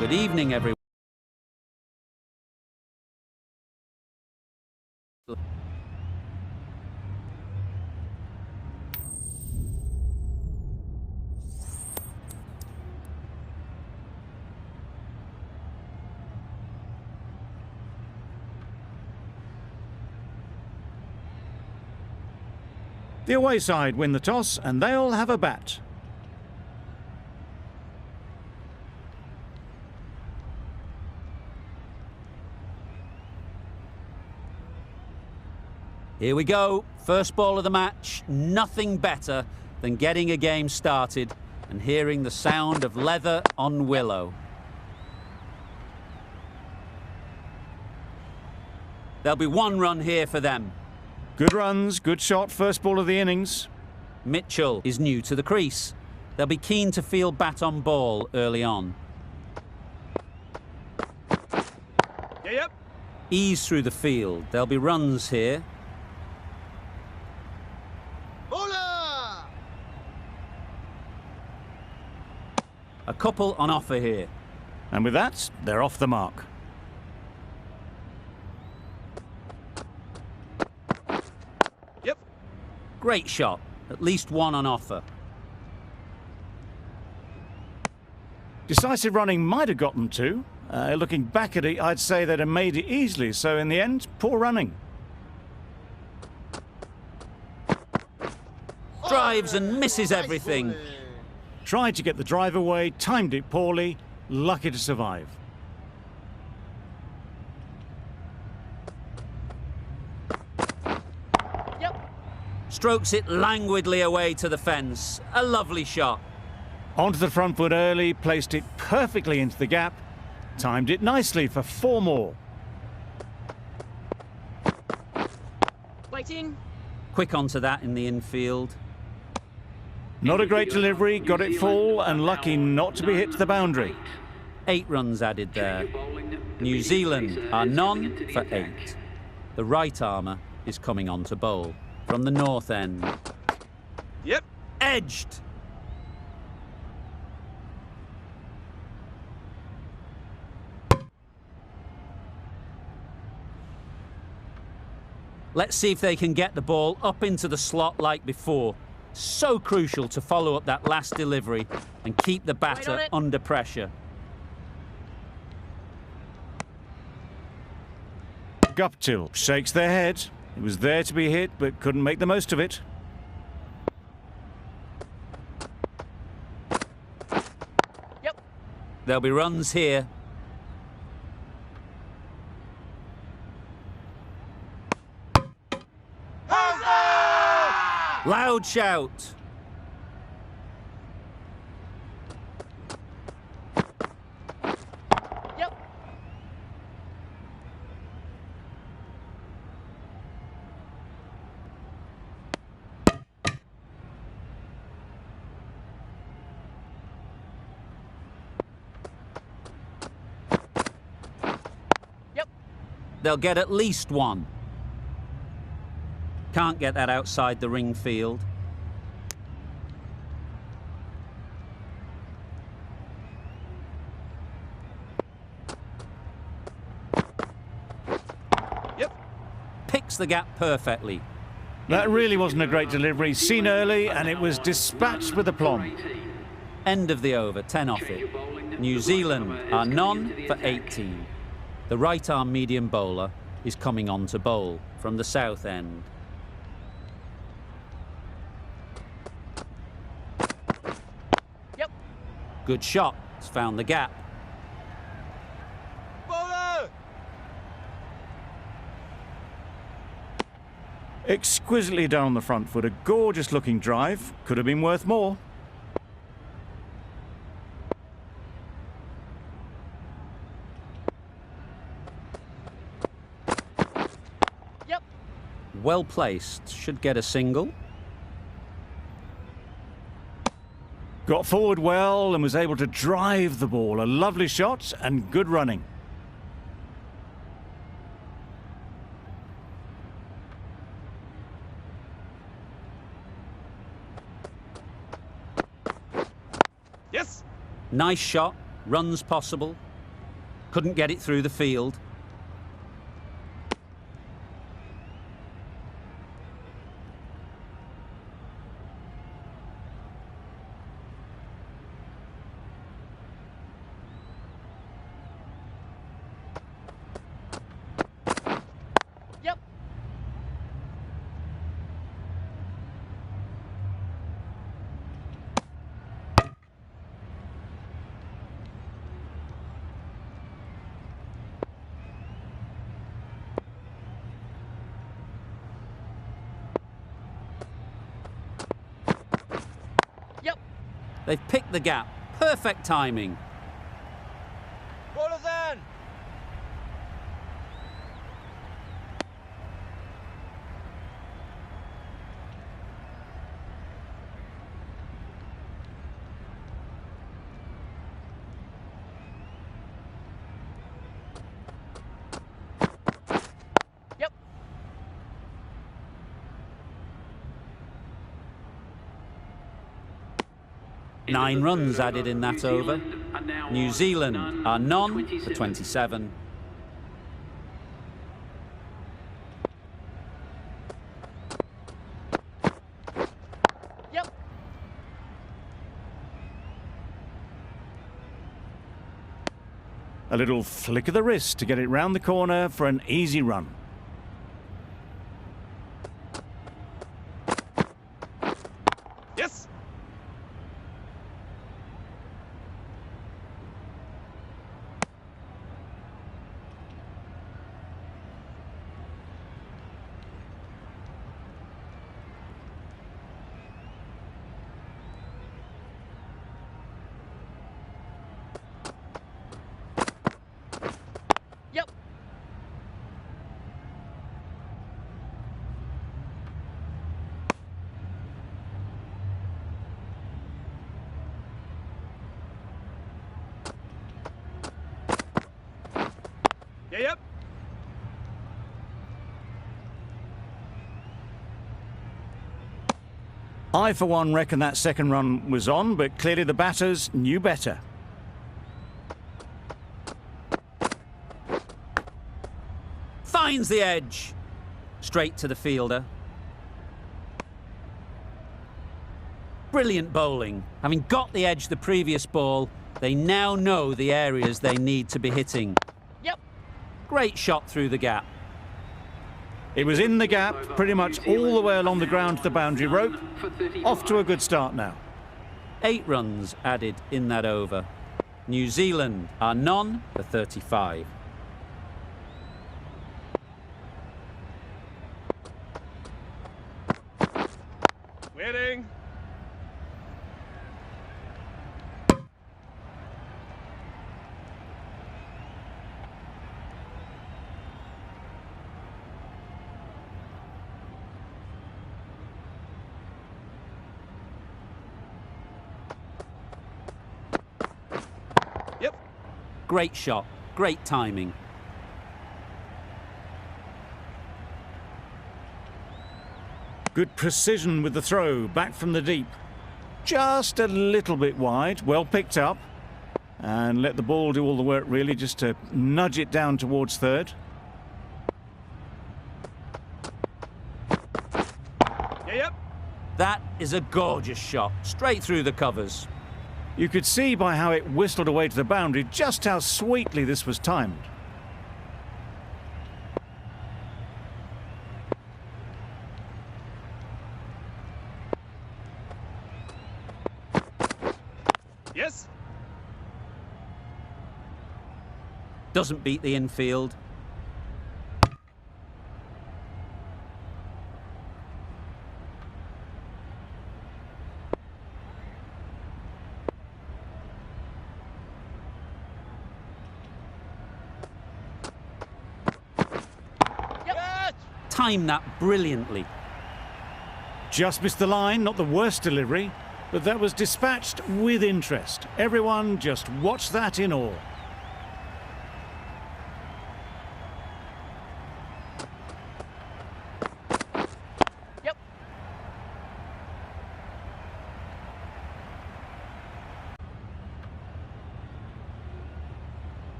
Good evening, everyone. The away side win the toss and they'll have a bat. Here we go. First ball of the match. Nothing better than getting a game started and hearing the sound of leather on willow. There'll be one run here for them. Good runs, good shot, first ball of the innings. Mitchell is new to the crease. They'll be keen to field bat on ball early on. Yep. Ease through the field. There'll be runs here. Bowler! A couple on offer here. And with that, they're off the mark. Yep. Great shot. At least one on offer. Decisive running might have got them two. Looking back at it, I'd say they'd have made it easily. So in the end, poor running. Drives and misses everything. Tried to get the drive away, timed it poorly, lucky to survive. Yep. Strokes it languidly away to the fence. A lovely shot. Onto the front foot early, placed it perfectly into the gap, timed it nicely for four more. Waiting. Quick onto that in the infield. Not a great delivery, got it full and lucky not to be hit to the boundary. 8 runs added there. New Zealand are none for 8. The right armour is coming on to bowl from the north end. Yep. Edged. Let's see if they can get the ball up into the slot like before. So crucial to follow up that last delivery and keep the batter under pressure. Guptill shakes their head. It was there to be hit, but couldn't make the most of it. Yep. There'll be runs here. Loud shout. Yep. Yep. They'll get at least one. Can't get that outside the ring field. Yep. Picks the gap perfectly. That really wasn't a great delivery, seen early, and it was dispatched with aplomb. End of the over, 10 off it. New Zealand are none for 18. The right arm medium bowler is coming on to bowl from the south end. Yep. Good shot. It's found the gap. Bowler! Exquisitely done on the front foot, a gorgeous looking drive. Could have been worth more. Yep. Well placed. Should get a single. Got forward well and was able to drive the ball. A lovely shot and good running. Yes. Nice shot. Runs possible. Couldn't get it through the field. Yep. Yep. They've picked the gap. Perfect timing. Ballers in. Yep. 9 runs added in that over. New Zealand are none for 27. Yep. A little flick of the wrist to get it round the corner for an easy run. Yes. Yep. Yeah, yep. I, for one, reckon that second run was on, but clearly the batters knew better. Finds the edge. Straight to the fielder. Brilliant bowling. Having got the edge the previous ball, they now know the areas they need to be hitting. Yep. Great shot through the gap. It was in the gap, pretty much all the way along the ground to the boundary rope. Off to a good start now. 8 runs added in that over. New Zealand are none for 35. Waiting. Yep. Great shot. Great timing. Good precision with the throw, back from the deep. Just a little bit wide, well picked up. And let the ball do all the work really, just to nudge it down towards third. Yeah, yep. That is a gorgeous shot. Straight through the covers. You could see by how it whistled away to the boundary just how sweetly this was timed. Yes. Doesn't beat the infield. Yep. Timed that brilliantly. Just missed the line, not the worst delivery, but that was dispatched with interest. Everyone just watched that in awe. Yep.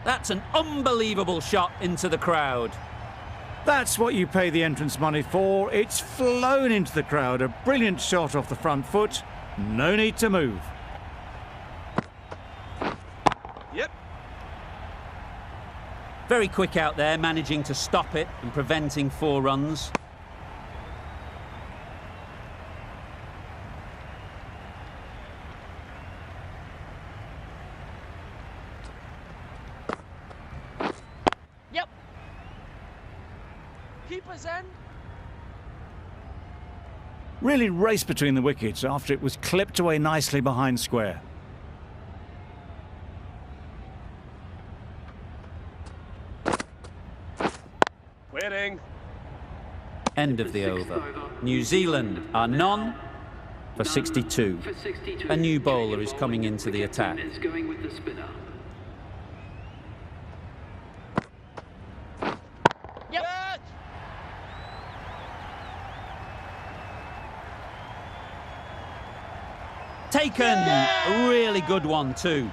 That's an unbelievable shot into the crowd. That's what you pay the entrance money for. It's flown into the crowd. A brilliant shot off the front foot. No need to move. Yep. Very quick out there, managing to stop it and preventing 4 runs. Yep. Keeper's end. Really raced between the wickets after it was clipped away nicely behind square. Winning. End of the over. New Zealand are none for 62. A new bowler is coming into the attack. Yep. Taken! A really good one too.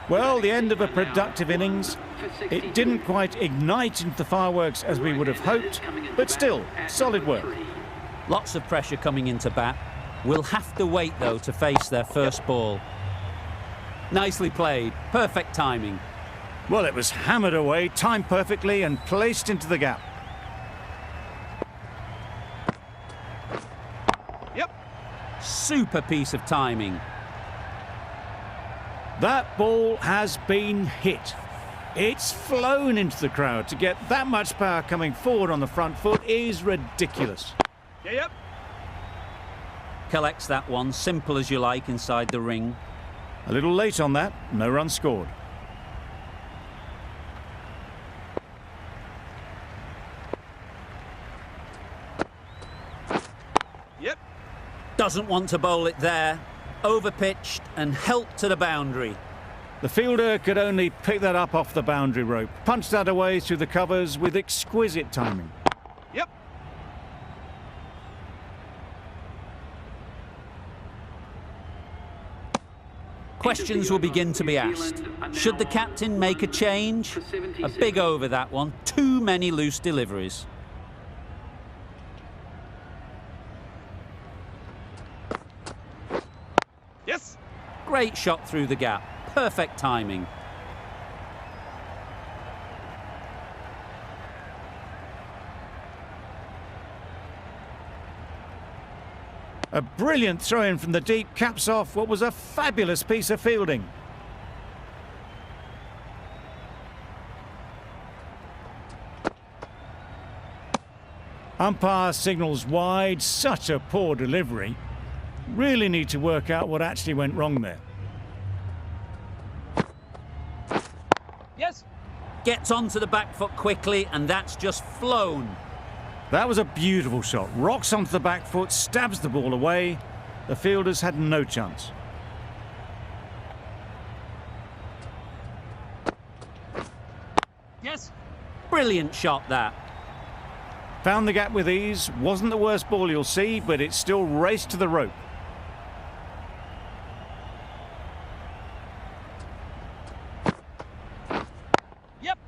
Well, the end of a productive innings. It didn't quite ignite into the fireworks as we would have hoped, but still, solid work. Lots of pressure coming into bat. We'll have to wait though to face their first ball. Nicely played, perfect timing. Well, it was hammered away, timed perfectly and placed into the gap. Yep. Super piece of timing. That ball has been hit. It's flown into the crowd. To get that much power coming forward on the front foot is ridiculous. Yeah, yep. Collects that one, simple as you like, inside the ring. A little late on that, no run scored. Yep. Doesn't want to bowl it there. Overpitched and helped to the boundary. The fielder could only pick that up off the boundary rope. Punched that away through the covers with exquisite timing. Yep. Questions will begin to be asked. Should the captain make a change? A big over that one. Too many loose deliveries. Yes. Great shot through the gap. Perfect timing. A brilliant throw-in from the deep caps off what was a fabulous piece of fielding. Umpire signals wide. Such a poor delivery. Really need to work out what actually went wrong there. Yes. Gets onto the back foot quickly, and that's just flown. That was a beautiful shot. Rocks onto the back foot, stabs the ball away. The fielders had no chance. Yes. Brilliant shot that. Found the gap with ease. Wasn't the worst ball you'll see, but it still raced to the rope. Yep.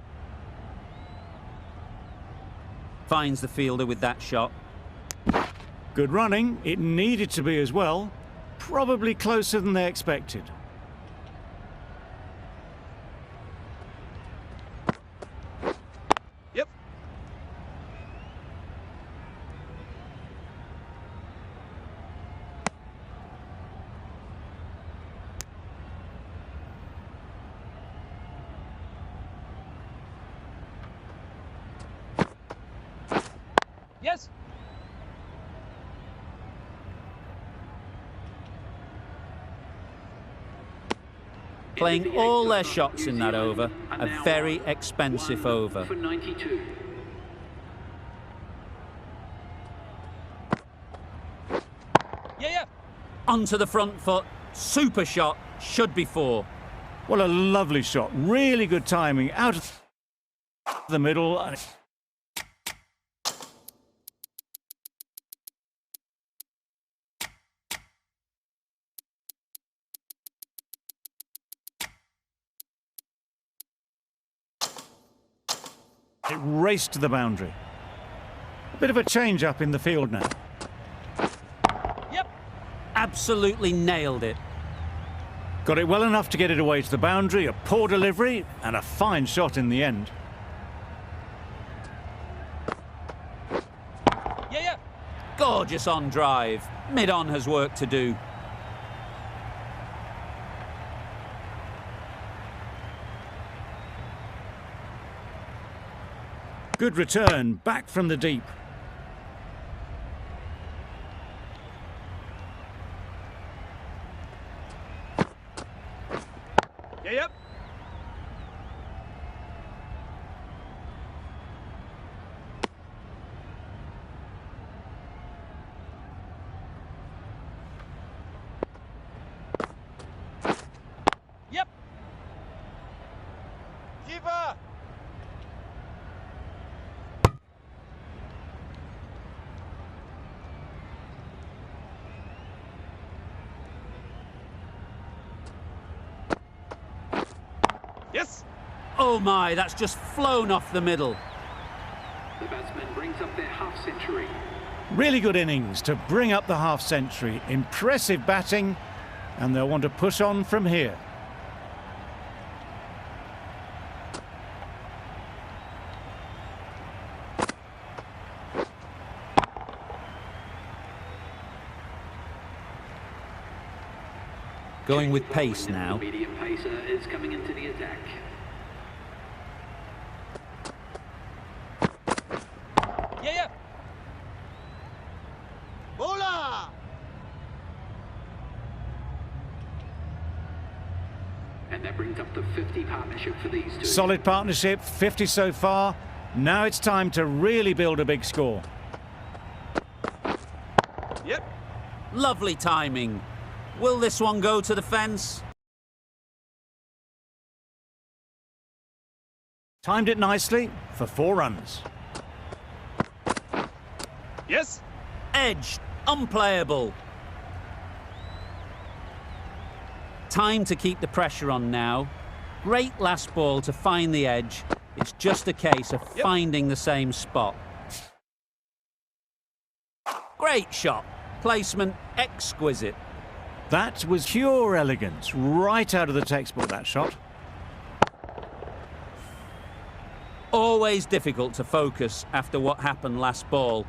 Finds the fielder with that shot. Good running. It needed to be as well. Probably closer than they expected. Yep. Yes. Playing all their shots in that over. A very expensive over. For 92. Yeah. Onto the front foot. Super shot. Should be 4. What a lovely shot. Really good timing. Out of the middle. It raced to the boundary. A bit of a change-up in the field now. Yep. Absolutely nailed it. Got it well enough to get it away to the boundary, a poor delivery, and a fine shot in the end. Yeah, yeah. Gorgeous on drive. Mid-on has work to do. Good return, back from the deep. Yeah, yep. Yep. Keeper. Yes. Oh my, that's just flown off the middle. The batsman brings up their half-century. Really good innings to bring up the half-century. Impressive batting, and they'll want to push on from here. Going with pace now. The medium pacer is coming into the attack. Yeah, yeah. Bowler. And that brings up the 50 partnership for these two. Solid partnership, 50 so far. Now it's time to really build a big score. Yep. Lovely timing. Will this one go to the fence? Timed it nicely for 4 runs. Yes. Edged. Unplayable. Time to keep the pressure on now. Great last ball to find the edge. It's just a case of finding the same spot. Great shot. Placement exquisite. That was pure elegance, right out of the textbook, that shot. Always difficult to focus after what happened last ball,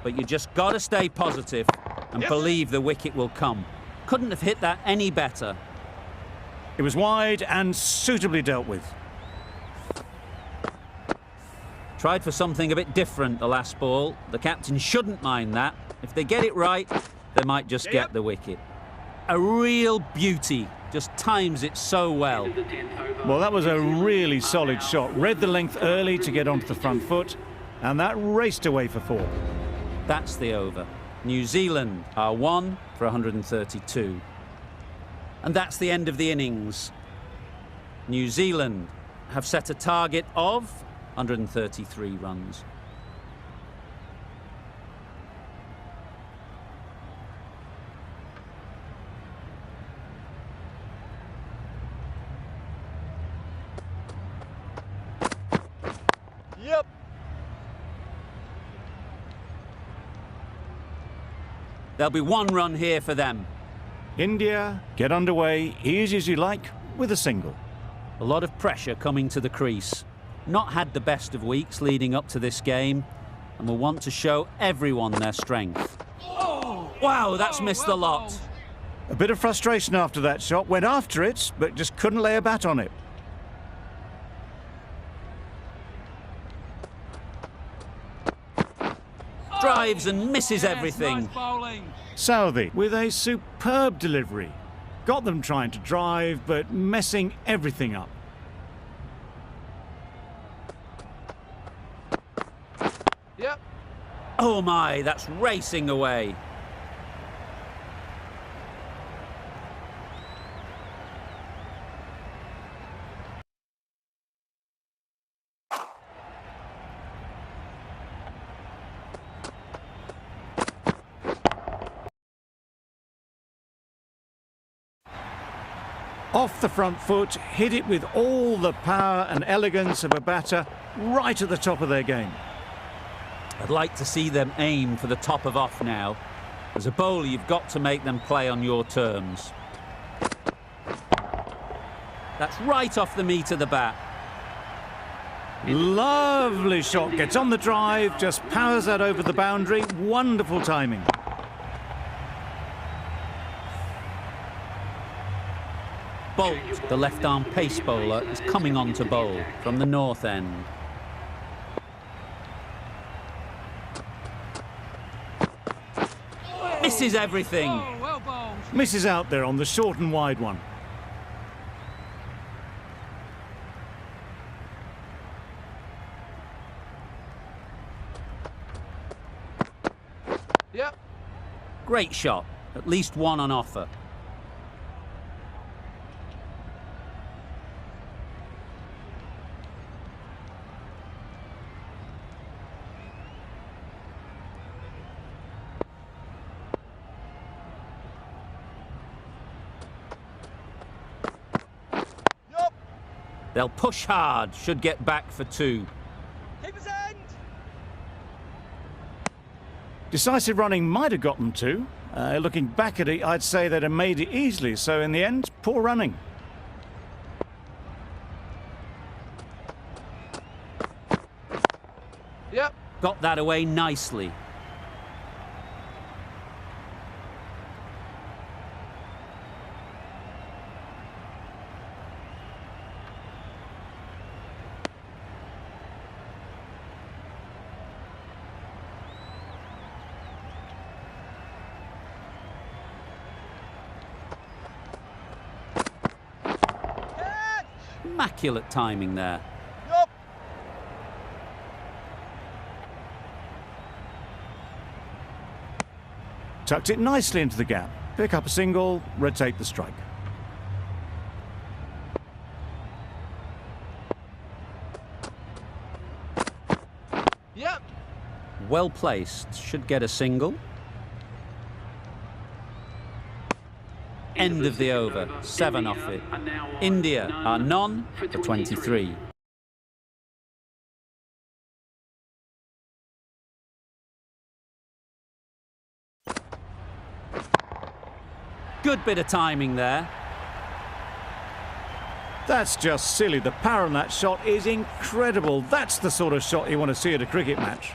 but you just got to stay positive and believe the wicket will come. Couldn't have hit that any better. It was wide and suitably dealt with. Tried for something a bit different the last ball. The captain shouldn't mind that. If they get it right, they might just get the wicket. A real beauty, just times it so well. Well, that was a really solid shot. Read the length early to get onto the front foot, and that raced away for 4. That's the over. New Zealand are 1 for 132. And that's the end of the innings. New Zealand have set a target of 133 runs. Yep. There'll be 1 run here for them. India get underway, easy as you like, with a single. A lot of pressure coming to the crease. Not had the best of weeks leading up to this game, and will want to show everyone their strength. Oh. Wow, that's missed the lot. A bit of frustration after that shot, went after it, but just couldn't lay a bat on it. Drives and misses everything. Nice bowling. Southey with a superb delivery. Got them trying to drive, but messing everything up. Yep. Oh my, that's racing away. Off the front foot, hit it with all the power and elegance of a batter right at the top of their game. I'd like to see them aim for the top of off now. As a bowler, you've got to make them play on your terms. That's right off the meat of the bat. Lovely shot, gets on the drive, just powers that over the boundary. Wonderful timing. Bolt, the left-arm pace bowler, is coming on to bowl from the north end. Misses everything. Oh, well bowled. Misses out there on the short and wide one. Yep. Great shot. At least one on offer. Yup. They'll push hard, should get back for two. Keeper's end. Decisive running might have got them two. Looking back at it, I'd say they'd have made it easily. So in the end, poor running. Yep. Got that away nicely. Catch. Immaculate timing there. Yup. Tucked it nicely into the gap. Pick up a single, rotate the strike. Yep. Well placed, should get a single. End of the over, 7 off it. India are none for 23. Good bit of timing there. That's just silly. The power on that shot is incredible. That's the sort of shot you want to see at a cricket match.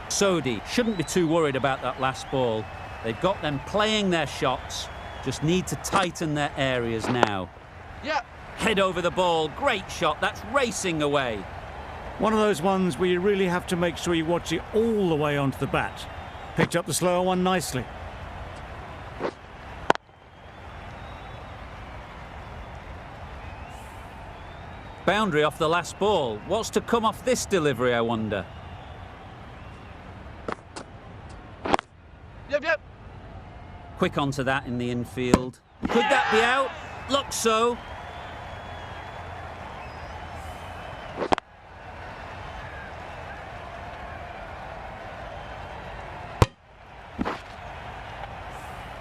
Sodhi shouldn't be too worried about that last ball. They've got them playing their shots, just need to tighten their areas now. Yep. Head over the ball, great shot, that's racing away. One of those ones where you really have to make sure you watch it all the way onto the bat. Picked up the slower one nicely. Boundary off the last ball. What's to come off this delivery, I wonder? Yep, yep. Quick onto that in the infield. Could that be out? Looks so.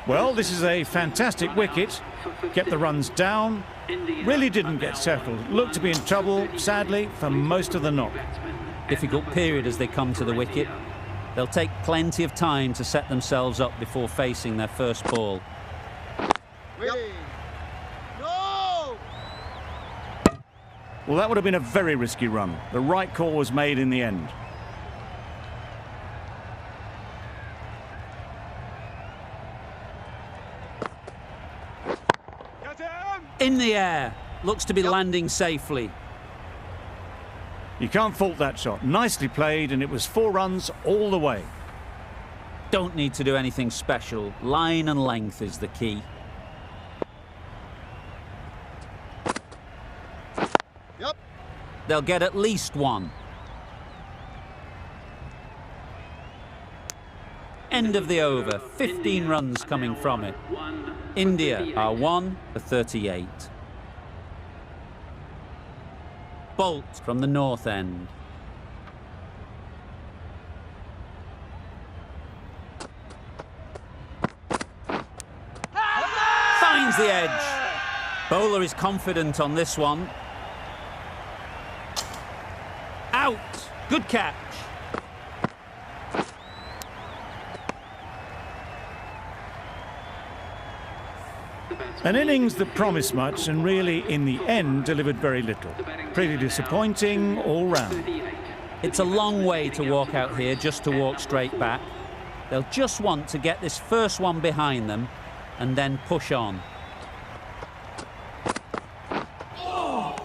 Well, this is a fantastic wicket. Kept the runs down. Really didn't get settled. Looked to be in trouble, sadly, for most of the knock. Difficult period as they come to the wicket. They'll take plenty of time to set themselves up before facing their first ball. Ready. No. Well, that would have been a very risky run. The right call was made in the end. Get him. In the air. Looks to be landing safely. You can't fault that shot. Nicely played, and it was 4 runs all the way. Don't need to do anything special. Line and length is the key. Yep. They'll get at least one. End of the over. 15 runs coming from it. India are 1 for 38. Bolt from the north end. finds the edge. Bowler is confident on this one. Out. Good catch. An innings that promised much and really, in the end, delivered very little. Pretty disappointing all round. It's a long way to walk out here just to walk straight back. They'll just want to get this first one behind them and then push on. Oh,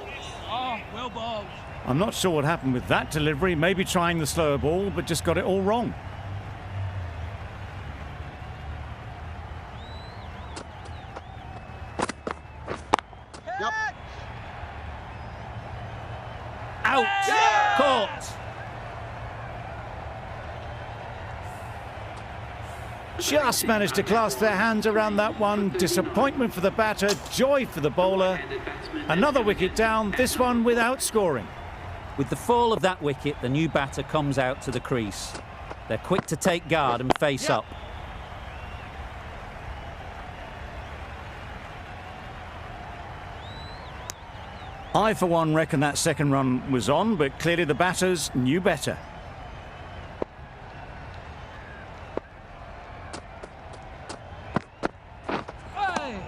well balled. I'm not sure what happened with that delivery. Maybe trying the slower ball, but just got it all wrong. Yep. Out. Yeah! Caught. Just managed to clasp their hands around that one. Disappointment for the batter, joy for the bowler. Another wicket down, this one without scoring. With the fall of that wicket, the new batter comes out to the crease. They're quick to take guard and face up. I, for one, reckon that second run was on, but clearly the batters knew better. Hey!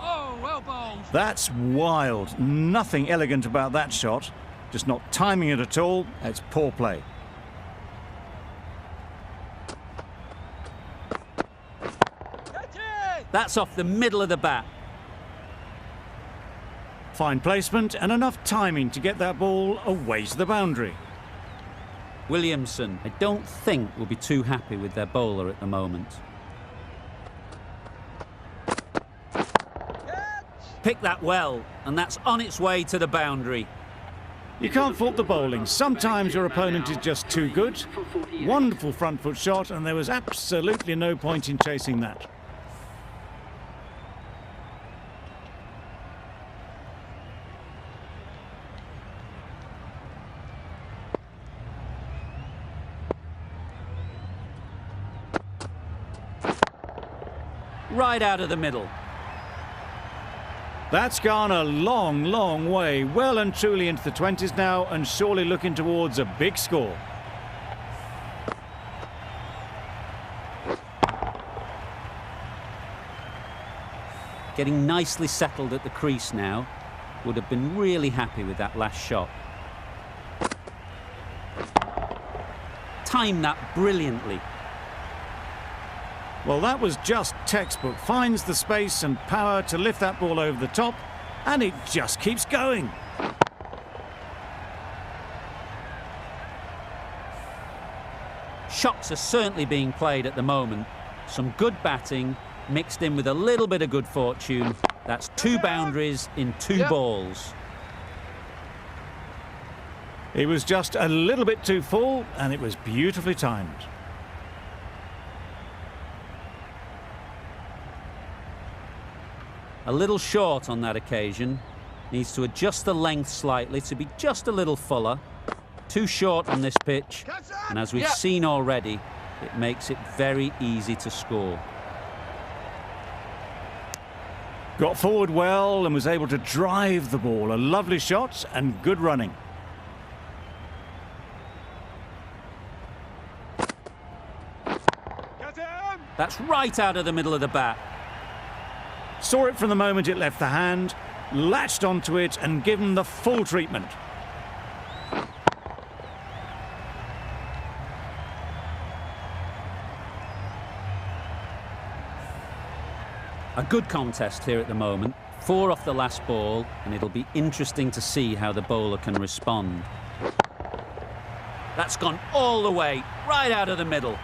Oh, well balled. That's wild. Nothing elegant about that shot. Just not timing it at all. It's poor play. Catch it! That's off the middle of the bat. Fine placement and enough timing to get that ball away to the boundary. Williamson, I don't think, will be too happy with their bowler at the moment. Pick that well, and that's on its way to the boundary. You can't fault the bowling. Sometimes your opponent is just too good. Wonderful front foot shot, and there was absolutely no point in chasing that. Right out of the middle. That's gone a long, long way. Well and truly into the 20s now, and surely looking towards a big score. Getting nicely settled at the crease now. Would have been really happy with that last shot. Timed that brilliantly. Well, that was just textbook. Finds the space and power to lift that ball over the top, and it just keeps going. Shots are certainly being played at the moment. Some good batting mixed in with a little bit of good fortune. That's 2 boundaries in 2 balls. It was just a little bit too full, and it was beautifully timed. A little short on that occasion. Needs to adjust the length slightly to be just a little fuller. Too short on this pitch, and as we've seen already, it makes it very easy to score. Got forward well and was able to drive the ball. A lovely shot and good running. That's right out of the middle of the bat. Saw it from the moment it left the hand, latched onto it and given the full treatment. A good contest here at the moment. 4 off the last ball, and it'll be interesting to see how the bowler can respond. That's gone all the way, right out of the middle.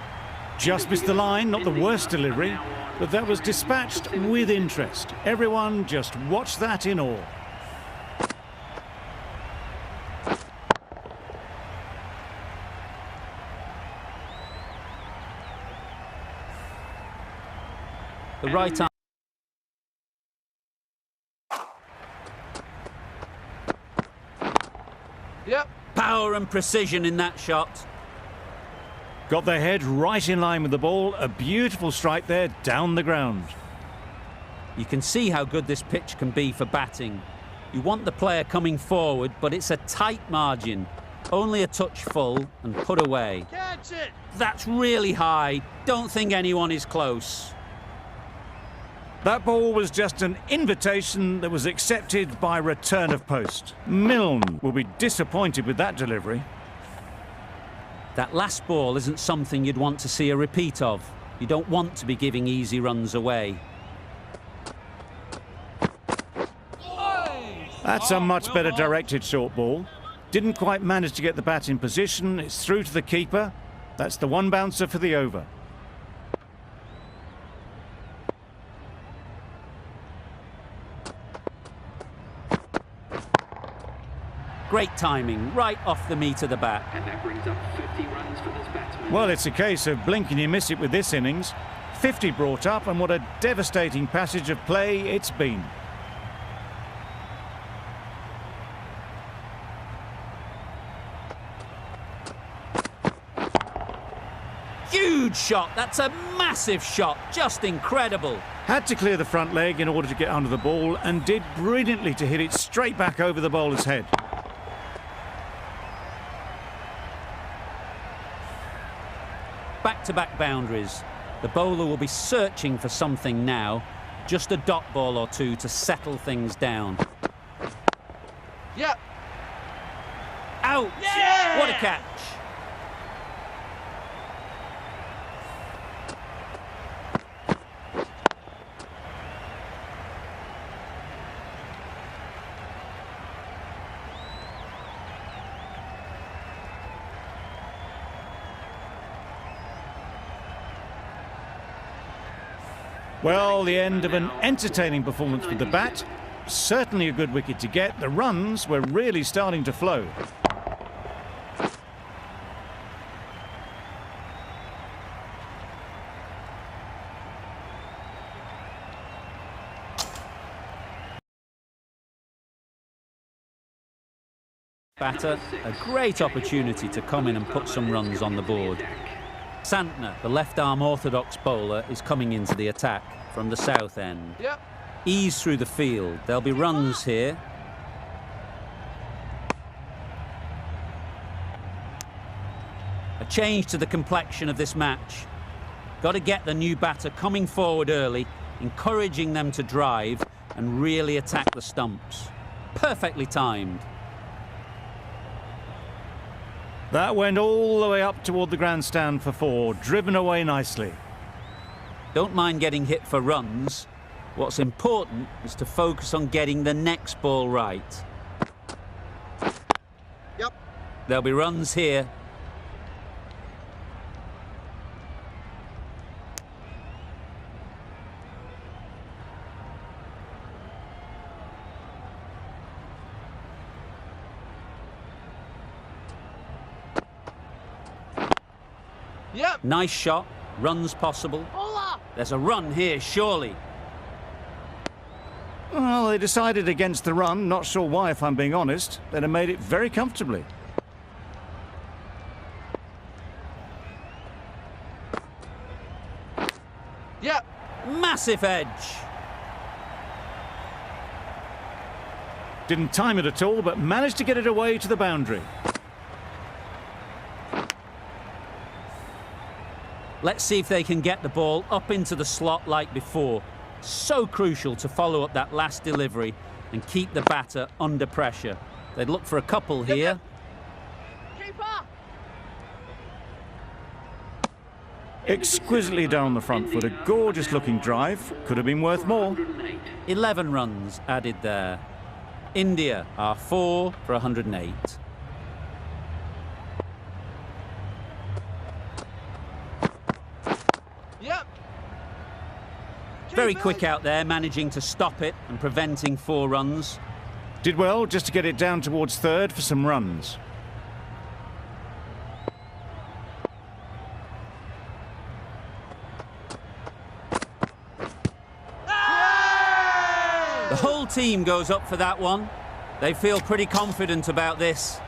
Just missed the line, not the worst delivery, but that was dispatched with interest. Everyone just watched that in awe. The right arm. Power and precision in that shot. Got their head right in line with the ball. A beautiful strike there down the ground. You can see how good this pitch can be for batting. You want the player coming forward, but it's a tight margin. Only a touch full and put away. Catch it! That's really high. Don't think anyone is close. That ball was just an invitation that was accepted by return of post. Milne will be disappointed with that delivery. That last ball isn't something you'd want to see a repeat of. You don't want to be giving easy runs away. That's a much better directed short ball. Didn't quite manage to get the bat in position. It's through to the keeper. That's the one bouncer for the over. Great timing, right off the meat of the bat. And that brings up 50 runs for this batsman. Well, it's a case of blink and you miss it with this innings. 50 brought up, and what a devastating passage of play it's been. Huge shot, that's a massive shot, just incredible. Had to clear the front leg in order to get under the ball, and did brilliantly to hit it straight back over the bowler's head. Back-to-back boundaries. The bowler will be searching for something now. Just a dot ball or two to settle things down. Yep. Out! Yeah! What a catch! Well, the end of an entertaining performance with the bat. Certainly a good wicket to get. The runs were really starting to flow. Batter, a great opportunity to come in and put some runs on the board. Santner, the left-arm orthodox bowler, is coming into the attack from the south end. Yep. Ease through the field. There'll be runs here. A change to the complexion of this match. Got to get the new batter coming forward early, encouraging them to drive and really attack the stumps. Perfectly timed. That went all the way up toward the grandstand for 4, driven away nicely. Don't mind getting hit for runs. What's important is to focus on getting the next ball right. Yep. There'll be runs here. Yep. Nice shot. Runs possible. There's a run here, surely. Well, they decided against the run. Not sure why, if I'm being honest. They'd have made it very comfortably. Yep. Massive edge. Didn't time it at all, but managed to get it away to the boundary. Let's see if they can get the ball up into the slot like before. So crucial to follow up that last delivery and keep the batter under pressure. They'd look for a couple here. Keeper. Exquisitely down the front foot. A gorgeous looking drive. Could have been worth more. 11 runs added there. India are 4 for 108. Yep. Very quick out there, managing to stop it and preventing 4 runs. Did well just to get it down towards third for some runs. The whole team goes up for that one. They feel pretty confident about this.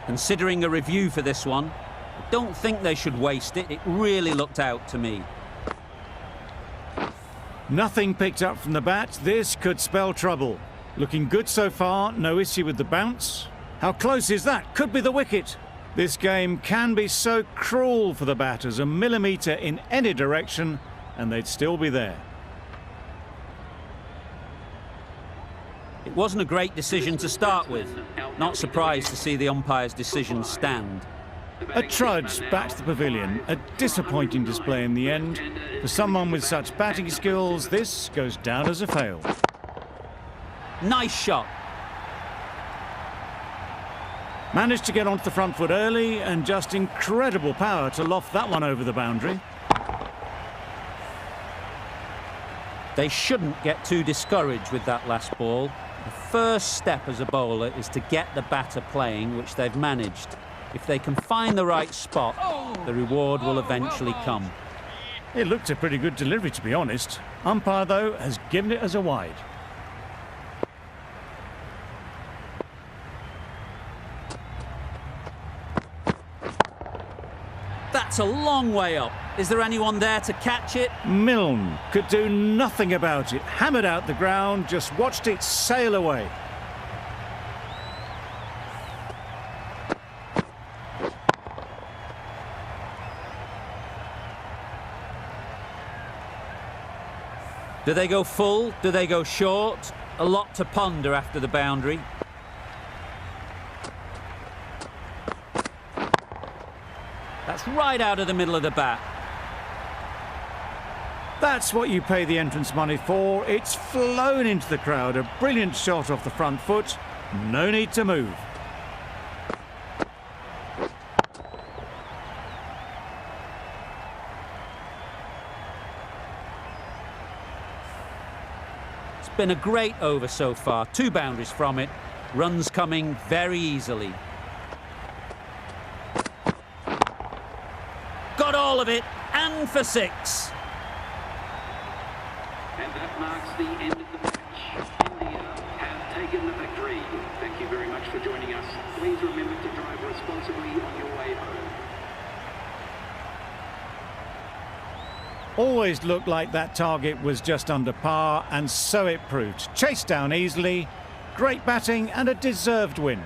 Considering a review for this one, I don't think they should waste it. It really looked out to me. Nothing picked up from the bat. This could spell trouble. Looking good so far, no issue with the bounce. How close is that? Could be the wicket. This game can be so cruel for the batters. A millimetre in any direction and they'd still be there. It wasn't a great decision to start with. Not surprised to see the umpire's decision stand. A trudge back to the pavilion. A disappointing display in the end. For someone with such batting skills, this goes down as a fail. Nice shot. Managed to get onto the front foot early and just incredible power to loft that one over the boundary. They shouldn't get too discouraged with that last ball. The first step as a bowler is to get the batter playing, which they've managed. If they can find the right spot, the reward will eventually come. It looked a pretty good delivery, to be honest. Umpire, though, has given it as a wide. That's a long way up. Is there anyone there to catch it? Milne could do nothing about it. Hammered out the ground, just watched it sail away. Do they go full? Do they go short? A lot to ponder after the boundary. That's right out of the middle of the bat. That's what you pay the entrance money for. It's flown into the crowd. A brilliant shot off the front foot. No need to move. It's been a great over so far. 2 boundaries from it. Runs coming very easily. Got all of it, and for 6. And that marks the end of the match. India have taken the victory. Thank you very much for joining us. Please remember to drive responsibly on your way home. Always looked like that target was just under par, and so it proved. Chased down easily, great batting and a deserved win.